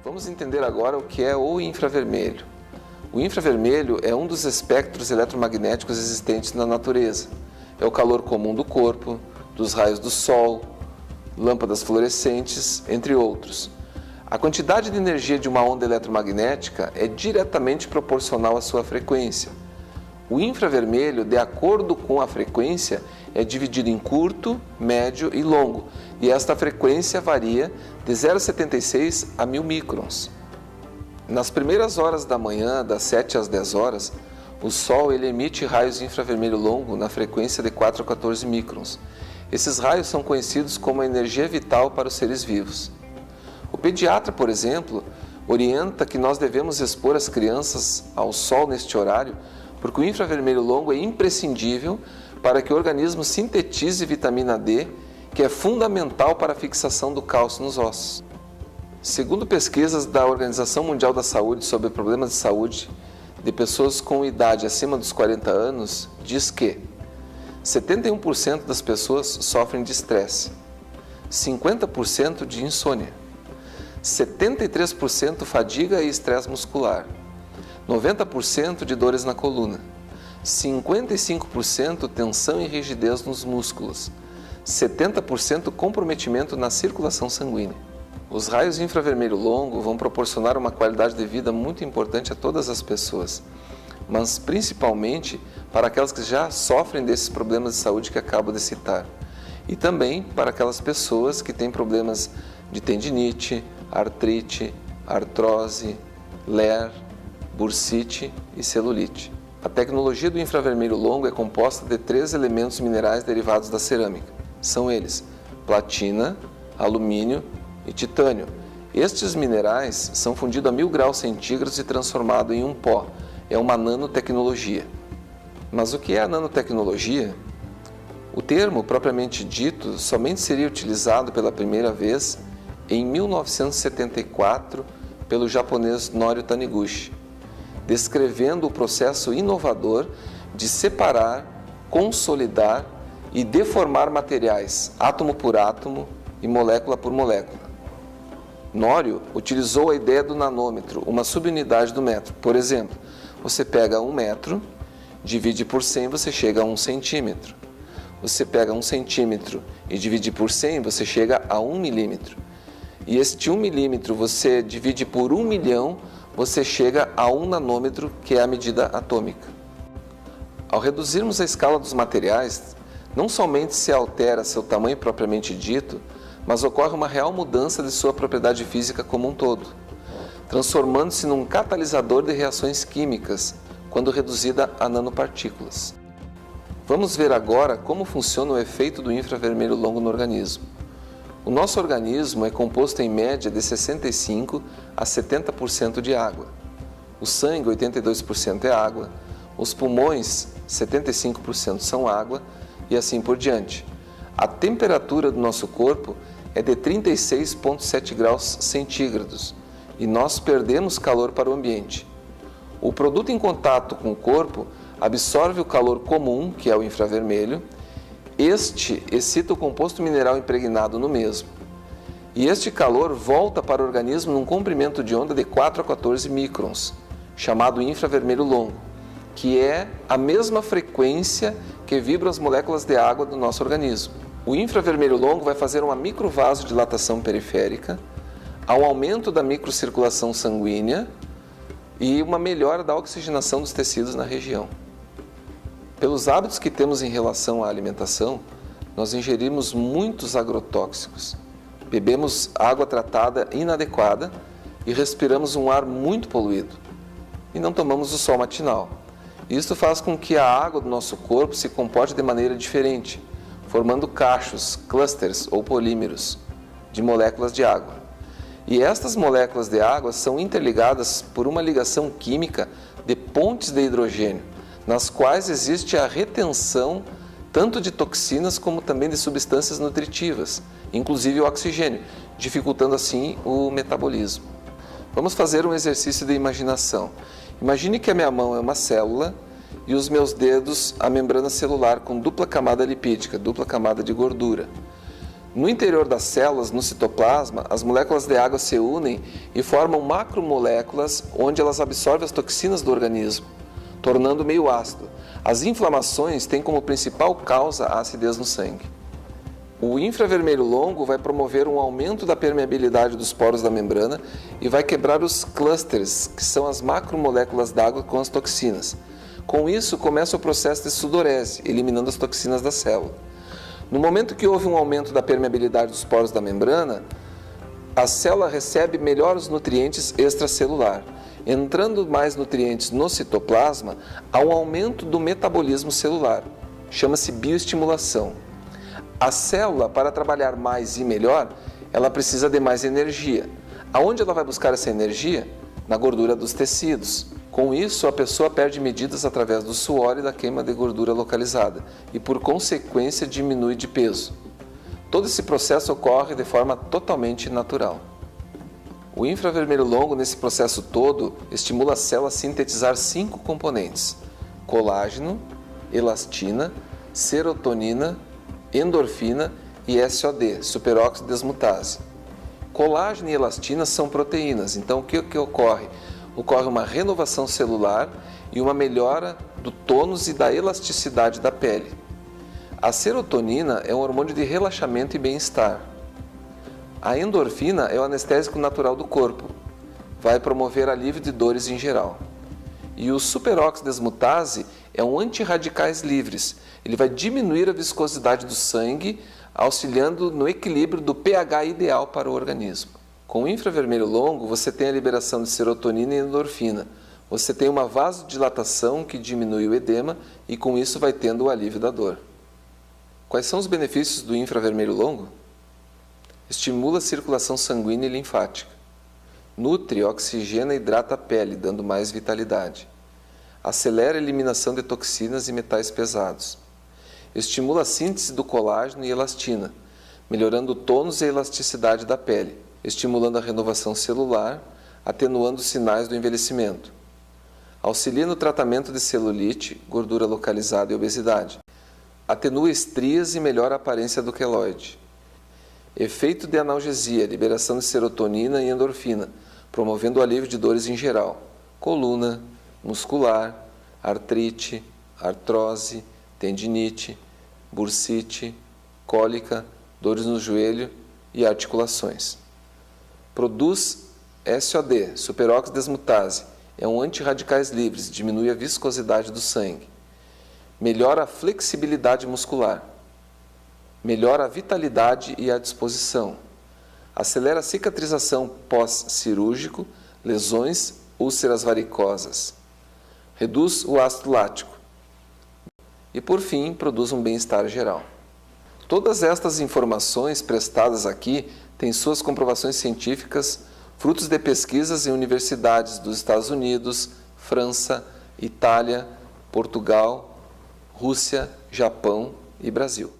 Vamos entender agora o que é o infravermelho. O infravermelho é um dos espectros eletromagnéticos existentes na natureza. É o calor comum do corpo, dos raios do sol, lâmpadas fluorescentes, entre outros. A quantidade de energia de uma onda eletromagnética é diretamente proporcional à sua frequência. O infravermelho, de acordo com a frequência, é dividido em curto, médio e longo, e esta frequência varia de 0,76 a 1000 microns. Nas primeiras horas da manhã, das 7 às 10 horas, o Sol emite raios de infravermelho longo na frequência de 4 a 14 microns. Esses raios são conhecidos como a energia vital para os seres vivos. O pediatra, por exemplo, orienta que nós devemos expor as crianças ao Sol neste horário, porque o infravermelho longo é imprescindível para que o organismo sintetize vitamina D, que é fundamental para a fixação do cálcio nos ossos. Segundo pesquisas da Organização Mundial da Saúde sobre problemas de saúde de pessoas com idade acima dos 40 anos, diz que 71% das pessoas sofrem de estresse, 50% de insônia, 73% fadiga e estresse muscular, 90% de dores na coluna, 55% tensão e rigidez nos músculos, 70% comprometimento na circulação sanguínea. Os raios infravermelho longo vão proporcionar uma qualidade de vida muito importante a todas as pessoas, mas principalmente para aquelas que já sofrem desses problemas de saúde que acabo de citar, e também para aquelas pessoas que têm problemas de tendinite, artrite, artrose, LER, bursite e celulite. A tecnologia do infravermelho longo é composta de 3 elementos minerais derivados da cerâmica. São eles: platina, alumínio e titânio. Estes minerais são fundidos a 1000 graus centígrados e transformados em um pó. É uma nanotecnologia. Mas o que é a nanotecnologia? O termo, propriamente dito, somente seria utilizado pela primeira vez em 1974 pelo japonês Norio Taniguchi, descrevendo o processo inovador de separar, consolidar e deformar materiais, átomo por átomo e molécula por molécula. Nório utilizou a ideia do nanômetro, uma subunidade do metro. Por exemplo, você pega 1 metro, divide por 100, você chega a 1 centímetro. Você pega 1 centímetro e divide por 100, você chega a 1 milímetro. E este 1 milímetro você divide por 1 milhão, você chega a 1 nanômetro, que é a medida atômica. Ao reduzirmos a escala dos materiais, não somente se altera seu tamanho propriamente dito, mas ocorre uma real mudança de sua propriedade física como um todo, transformando-se num catalisador de reações químicas, quando reduzida a nanopartículas. Vamos ver agora como funciona o efeito do infravermelho longo no organismo. O nosso organismo é composto em média de 65% a 70% de água. O sangue, 82% é água, os pulmões, 75% são água e assim por diante. A temperatura do nosso corpo é de 36,7 graus centígrados e nós perdemos calor para o ambiente. O produto em contato com o corpo absorve o calor comum, que é o infravermelho. Este excita o composto mineral impregnado no mesmo. E este calor volta para o organismo num comprimento de onda de 4 a 14 microns, chamado infravermelho longo, que é a mesma frequência que vibram as moléculas de água do nosso organismo. O infravermelho longo vai fazer uma microvasodilatação periférica, ao aumento da microcirculação sanguínea e uma melhora da oxigenação dos tecidos na região. Pelos hábitos que temos em relação à alimentação, nós ingerimos muitos agrotóxicos, bebemos água tratada inadequada e respiramos um ar muito poluído. E não tomamos o sol matinal. Isso faz com que a água do nosso corpo se comporte de maneira diferente, formando cachos, clusters ou polímeros de moléculas de água. E estas moléculas de água são interligadas por uma ligação química de pontes de hidrogênio, nas quais existe a retenção tanto de toxinas como também de substâncias nutritivas, inclusive o oxigênio, dificultando assim o metabolismo. Vamos fazer um exercício de imaginação. Imagine que a minha mão é uma célula e os meus dedos a membrana celular com dupla camada lipídica, dupla camada de gordura. No interior das células, no citoplasma, as moléculas de água se unem e formam macromoléculas onde elas absorvem as toxinas do organismo, tornando meio ácido. As inflamações têm como principal causa a acidez no sangue. O infravermelho longo vai promover um aumento da permeabilidade dos poros da membrana e vai quebrar os clusters, que são as macromoléculas d'água com as toxinas. Com isso, começa o processo de sudorese, eliminando as toxinas da célula. No momento que houve um aumento da permeabilidade dos poros da membrana, a célula recebe melhor os nutrientes extracelular. Entrando mais nutrientes no citoplasma, há um aumento do metabolismo celular. Chama-se bioestimulação. A célula, para trabalhar mais e melhor, ela precisa de mais energia. Aonde ela vai buscar essa energia? Na gordura dos tecidos. Com isso, a pessoa perde medidas através do suor e da queima de gordura localizada e, por consequência, diminui de peso. Todo esse processo ocorre de forma totalmente natural. O infravermelho longo, nesse processo todo, estimula a célula a sintetizar 5 componentes: colágeno, elastina, serotonina, endorfina e SOD, superóxido desmutase. Colágeno e elastina são proteínas, então o que ocorre? Ocorre uma renovação celular e uma melhora do tônus e da elasticidade da pele. A serotonina é um hormônio de relaxamento e bem-estar. A endorfina é o anestésico natural do corpo, vai promover alívio de dores em geral. E o superóxido desmutase é um antirradicais livres. Ele vai diminuir a viscosidade do sangue, auxiliando no equilíbrio do pH ideal para o organismo. Com o infravermelho longo, você tem a liberação de serotonina e endorfina. Você tem uma vasodilatação que diminui o edema e com isso vai tendo o alívio da dor. Quais são os benefícios do infravermelho longo? Estimula a circulação sanguínea e linfática. Nutre, oxigena e hidrata a pele, dando mais vitalidade. Acelera a eliminação de toxinas e metais pesados. Estimula a síntese do colágeno e elastina, melhorando o tônus e a elasticidade da pele, estimulando a renovação celular, atenuando os sinais do envelhecimento. Auxilia no tratamento de celulite, gordura localizada e obesidade. Atenua estrias e melhora a aparência do queloide. Efeito de analgesia, liberação de serotonina e endorfina, promovendo o alívio de dores em geral, coluna, muscular, artrite, artrose, tendinite, bursite, cólica, dores no joelho e articulações. Produz SOD, superóxido desmutase, é um antirradicais livres, diminui a viscosidade do sangue. Melhora a flexibilidade muscular. Melhora a vitalidade e a disposição. Acelera a cicatrização pós-cirúrgico, lesões, úlceras varicosas. Reduz o ácido lático. E, por fim, produz um bem-estar geral. Todas estas informações prestadas aqui têm suas comprovações científicas, frutos de pesquisas em universidades dos Estados Unidos, França, Itália, Portugal, Rússia, Japão e Brasil.